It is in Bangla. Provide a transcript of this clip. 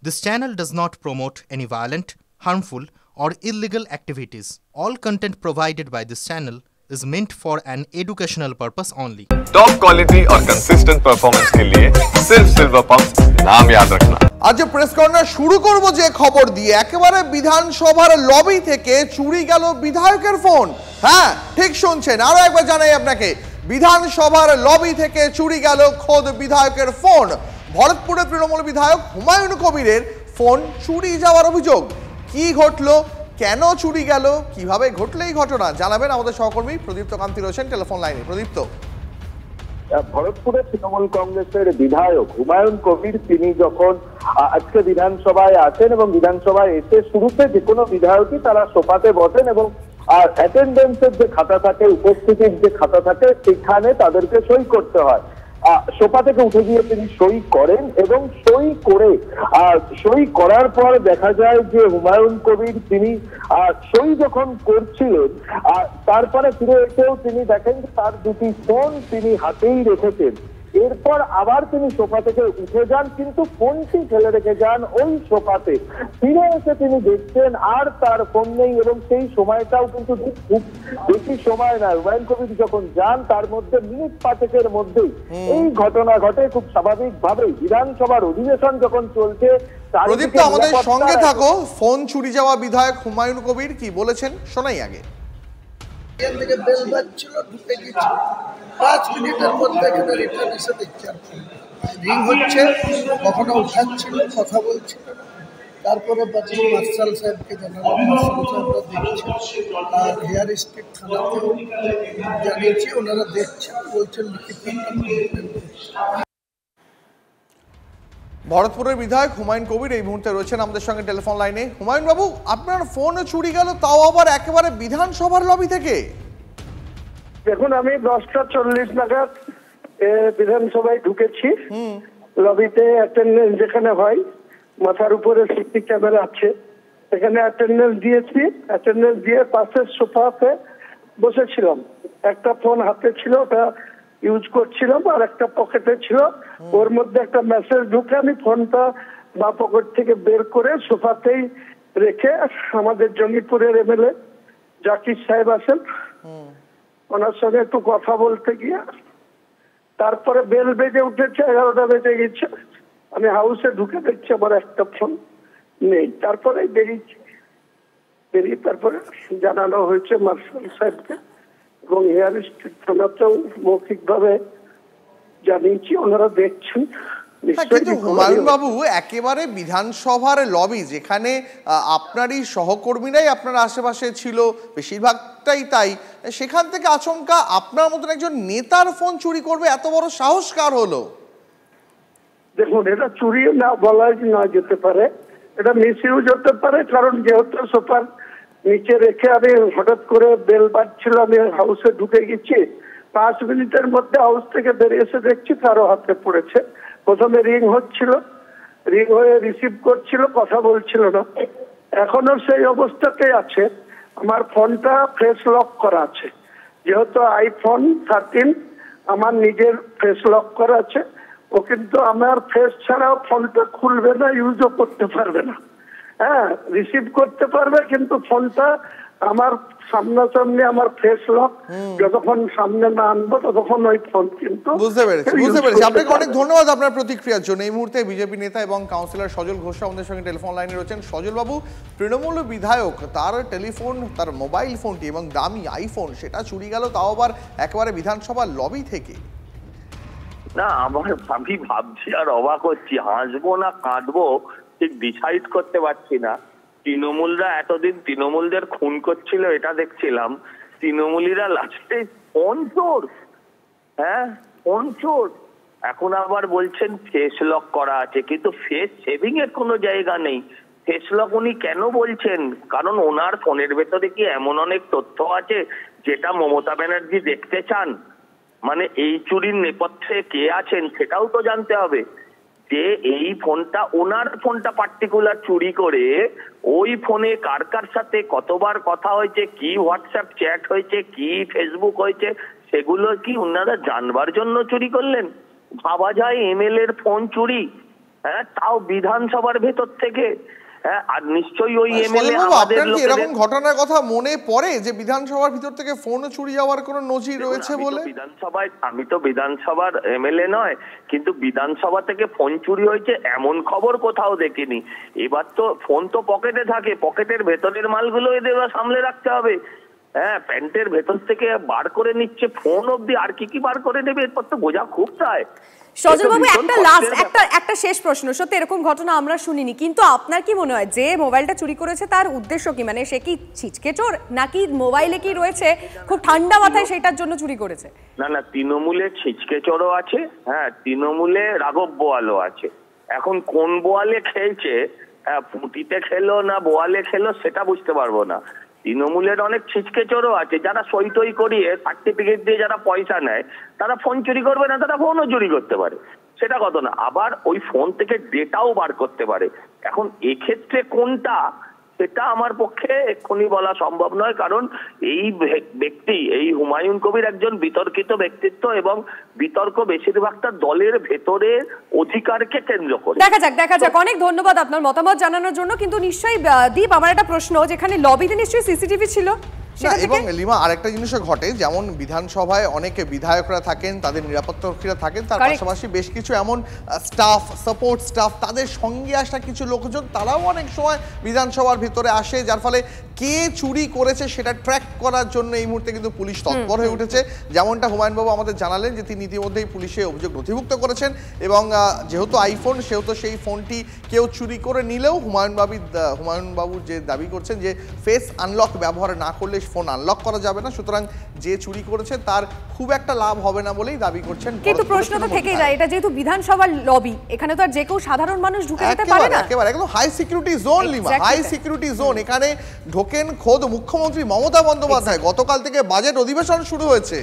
This channel does not promote any violent, harmful, or illegal activities. All content provided by this channel is meant for an educational purpose only. Top quality और कंसिस्टेंट परफॉर्मेंस के लिए सिर्फ सिल्वर पंप्स नाम याद रखना। आज प्रेस कॉर्नार शुरू करब जे खबर दिए एकेबारे विधानसभार लबी থেকে চুরি গেল বিধায়কের ফোন। হ্যাঁ ঠিক শুনছেন, আরো একবার জানাই আপনাকে, বিধানসভার লবি থেকে চুরি গেল খোদ বিধায়কের ফোন। ভরতপুরের তৃণমূল বিধায়ক হুমায়ুন কবিরের ফোন চুরি যাওয়ার অভিযোগ। কি ঘটলো, কেন চুরি গেল, কিভাবে ঘটলো এই ঘটনা জানাবেন আমাদের সহকর্মী প্রদীপ্ত কান্তি রয়েছেন টেলিফোন লাইনে। প্রদীপ্ত, ভরতপুরের তৃণমূল কংগ্রেসের বিধায়ক হুমায়ুন কবির তিনি যখন আজকে বিধানসভায় আসেন এবং বিধানসভায় এসে শুরুতে যে কোনো বিধায়কই তারা সোফাতে বসেন এবং অ্যাটেন্ডেন্সের যে খাতা থাকে, উপস্থিতির যে খাতা থাকে, সেখানে তাদেরকে সই করতে হয়। সোফা থেকে উঠে গিয়ে তিনি সই করেন এবং সই করার পর দেখা যায় যে হুমায়ুন কবির তিনি সই যখন করছিলেন তারপরে ফিরে এসেও তিনি দেখেন যে তার দুটি ফোন তিনি হাতেই রেখেছেন। এরপর আবার তিনি সোফা থেকে উঠে যান, কিন্তু ফোনটি ফেলে রেখে যান ওই সোফাতে। ফিরে এসে তিনি দেখছেন আর তার ফোন নেই এবং সেই সময়টাও কিন্তু খুব বেশি সময় না। হুমায়ুন কবির যখন যান তার মধ্যে মিনিট পাঁচেকের মধ্যেই এই ঘটনা ঘটে। খুব স্বাভাবিকভাবেই বিধানসভার অধিবেশন যখন চলছে, প্রদীপ্ত আমাদের সঙ্গে থাকো। ফোন চুরি যাওয়া বিধায়ক হুমায়ুন কবির কি বলেছেন শোনাই আগে। থেকে বেল বাজছিল, ঢুকে গেছে 5 মিনিটের মধ্যে এখানে রিটার্ন এসে দেখছি রিং হচ্ছে, কখনো উঠাচ্ছিল, কথা বলছিল। তারপরে বাকি মার্শাল সাহেবকে জানালাম, মার্শাল সাহেবরা দেখছে আর হেয়ার স্ট্রিট থানাতেও জানিয়েছি, ওনারা দেখছেন, বলছেন লিখিত। ভরতপুরের বিধায়ক হুমায়ুন কবির এই মুহূর্তে রয়েছেন আমাদের সঙ্গে টেলিফোন লাইনে। হুমায়ুন বাবু, আপনার ফোন চুরি গেল, তাও আবার একেবারে বিধানসভার লবি থেকে। দেখুন, আমি 10:40 নাগাদ বিধানসভায় ঢুকেছি। লবিতে অ্যাটেন্ডেন্স যেখানে হয়, মাথার উপরে সিসি ক্যামেরা আছে, সেখানে অ্যাটেন্ডেন্স দিয়েছি। অ্যাটেন্ডেন্স দিয়ে পাশের সোফাতে বসেছিলাম। একটা ফোন হাতে ছিল, ওটা ইউজ করছিলাম, আর একটা পকেটে ছিল। ওর মধ্যে একটা মেসেজ ঢুকে আমি ফোনটা বা পকেট থেকে বের করে সোফাতেই রেখে আমাদের জঙ্গিপুরের এমএলএ জাকির সাহেব আছেন, ওনার সঙ্গে একটু কথা বলতে গিয়ে তারপরে বেল বেজে উঠেছে, 11টা বেজে গেছে। আমি হাউসে ঢুকে দেখছি আমার একটা ফোন নেই। তারপরে বেরিয়ে তারপরে জানানো হয়েছে মার্শাল সাহেবকে এবং হেয়ার স্ট্রিট থানাতেও মৌখিকভাবে জানিয়েছি, ওনারা দেখছেন। কিন্তু হুমায়ুন বাবু, একেবারে বিধানসভার লবি যেখানে আপনারই সহকর্মীরাই আপনার আশেপাশে ছিল, বেশিরভাগটাই তাই, সেখান থেকে আচমকা আপনার মতন একজন নেতার ফোন চুরি করবে, এত বড় সাহস কার হলো? দেখুন, এটা চুরি না বলা না যেতে পারে, এটা মিসইউজ হতে পারে। কারণ যেহেতু সোফার নিচে রেখে আমি হঠাৎ করে বেল বাজছিল, আমি হাউসে ঢুকে গেছি। 5 মিনিটের মধ্যে হাউস থেকে বেরিয়ে এসে দেখছি কারো হাতে পড়েছে। প্রথমে রিং হচ্ছিল, রিং হয়ে রিসিভ করছিল, কথা বলছিল না। এখনো সেই অবস্থাতে আছে। আমার ফোনটা ফেস লক করা আছে, যেহেতু আইফোন 13 আমার নিজের ফেস লক করা আছে। ও কিন্তু আমার ফেস ছাড়াও ফোনটা খুলবে না, ইউজও করতে পারবে না। হ্যাঁ, রিসিভ করতে পারবে, কিন্তু ফোনটা আমার সামনাসামনি, আমার ফেস লক, যতক্ষণ সামনে না আনবো ততক্ষণ ওই ফোন কিন্তু। বুঝতে পেরেছি। আপনাকে অনেক ধন্যবাদ আপনার প্রতিক্রিয়ার জন্য। এই মুহূর্তে বিজেপি নেতা এবং কাউন্সিলর সজল ঘোষ আমাদের সঙ্গে টেলিফোন লাইনে রয়েছেন। সজল বাবু, তৃণমূল বিধায়ক তার টেলিফোন, তার মোবাইল ফোনটি এবং দামি আইফোন সেটা চুরি গেল, তাও আবার একেবারে বিধানসভার লবি থেকে। না, আমি ভাবছি আর অবাক হচ্ছি, হাসবো না কাঁদবো ঠিক ডিসাইড করতে পারছি না। তৃণমূলরা এতদিন তৃণমূলদের খুন করছিল এটা দেখছিলাম, তৃণমূলীরা লাস্টে ফোন চোর। হ্যাঁ, ফোন চোর। এখন আবার বলছেন ফেস লক করা আছে, কিন্তু ফেস সেভিং এর কোনো জায়গা নেই। ফেস লক উনি কেন বলছেন? কারণ ওনার ফোনের ভেতরে কি এমন অনেক তথ্য আছে যেটা মমতা ব্যানার্জি দেখতে চান। মানে এই চুরির নেপথ্যে কে আছেন সেটাও তো জানতে হবে। যে এই ফোনটা, ওনার ফোনটা পার্টিকুলার চুরি করে ওই ফোনে কার কার সাথে কতবার কথা হয়েছে, কি হোয়াটসঅ্যাপ চ্যাট হয়েছে, কি ফেসবুক হয়েছে, সেগুলো কি ওনারা জানবার জন্য চুরি করলেন? ভাবা যায় এমএলএ এর ফোন চুরি, হ্যাঁ, তাও বিধানসভার ভেতর থেকে। হ্যাঁ, আর নিশ্চয়ই ওই এমএলএ আপনার কি এরকম ঘটনার কথা মনে পড়ে যে বিধানসভার ভিতর থেকে ফোন চুরি হওয়ার কোনো নজির রয়েছে বলে? আমি তো বিধানসভার এমএলএ নয়, কিন্তু বিধানসভা থেকে ফোন চুরি হয়েছে এমন খবর কোথাও দেখিনি। এবার তো ফোন তো পকেটে থাকে, পকেটের ভেতরের মালগুলো এদের সামলে রাখতে হবে। হ্যাঁ, প্যান্টের ভেতর থেকে বার করে নিচ্ছে, ফোন অব্দি আর কি বার করে নেবে, এরপর তো বোঝা খুব চায়। সজলবাবু, একটা শেষ প্রশ্ন। সত্যি এরকম ঘটনা আমরা শুনিনি, কিন্তু আপনার কি মনে হয় যে মোবাইলটা চুরি করেছে তার উদ্দেশ্য কি? মানে সে কি ছিচকে চোর, নাকি মোবাইলে কি রয়েছে খুব ঠান্ডা মাথায় সেটার জন্য চুরি করেছে? না না, তৃণমূলে ছিচকে চোরও আছে, হ্যাঁ, তৃণমূলে রাঘব বোয়ালও আছে। এখন কোন বোয়ালে খেলছে, পুঁটিতে খেলো না বোয়ালে খেলো সেটা বুঝতে পারবো না। তৃণমূলের অনেক ছিচকে চোরও আছে যারা সই টই করিয়ে সার্টিফিকেট দিয়ে যারা পয়সা নেয়, তারা ফোন চুরি করবে না, তারা ফোনও চুরি করতে পারে, সেটা কত না। আবার ওই ফোন থেকে ডেটাও বার করতে পারে। এখন এক্ষেত্রে কোনটা, সেটা আমার পক্ষে এক্ষুনি বলা সম্ভব নয়, কারণ এই ব্যক্তি, এই হুমায়ুন কবির একজন বিতর্কিত ব্যক্তিত্ব এবং বিতর্ক বেশিরভাগটা দলের ভেতরে অধিকারকে কেন্দ্র করে। দেখা যাক। অনেক ধন্যবাদ আপনার মতামত জানানোর জন্য। কিন্তু নিশ্চয়ই দীপ, আমার একটা প্রশ্ন, যেখানে লবিতে নিশ্চয়ই সিসিটিভি ছিল এবং লিমা আরেকটা জিনিসও ঘটে, যেমন বিধানসভায় অনেক বিধায়করা থাকেন, তাদের নিরাপত্তারক্ষীরা থাকেন, তার পাশাপাশি বেশ কিছু এমন স্টাফ, সাপোর্ট স্টাফ, তাদের সঙ্গে আসা কিছু লোকজন, তারাও অনেক সময় বিধানসভার ভিতরে আসে, যার ফলে কে চুরি করেছে সেটা ট্র্যাক করার জন্য এই মুহূর্তে কিন্তু পুলিশ তৎপর হয়ে উঠেছে। যেমনটা হুমায়ুনবাবু আমাদের জানালেন যে তিনি ইতিমধ্যেই পুলিশে অভিযোগ নথিভুক্ত করেছেন, এবং যেহেতু আইফোন, সেহেতু সেই ফোনটি কেউ চুরি করে নিলেও হুমায়ুনবাবু যে দাবি করছেন যে ফেস আনলক ব্যবহার না করলে ফোন আনলক করা যাবে না, সুতরাং যে চুরি করেছে তার খুব একটা লাভ হবে না বলেই দাবি করছেন। কিন্তু প্রশ্ন তো থেকেই যায়, এটা যেহেতু বিধানসভার লবি, এখানে তো আর যে কেউ সাধারণ মানুষ ঢুকে যেতে পারে না। একেবারে একদম হাই সিকিউরিটি জোন লিমা, হাই সিকিউরিটি জোন। এখানে ঢোকেন খোদ মুখ্যমন্ত্রী মমতা বন্দ্যোপাধ্যায়, গতকাল থেকে বাজেট অধিবেশন শুরু হয়েছে।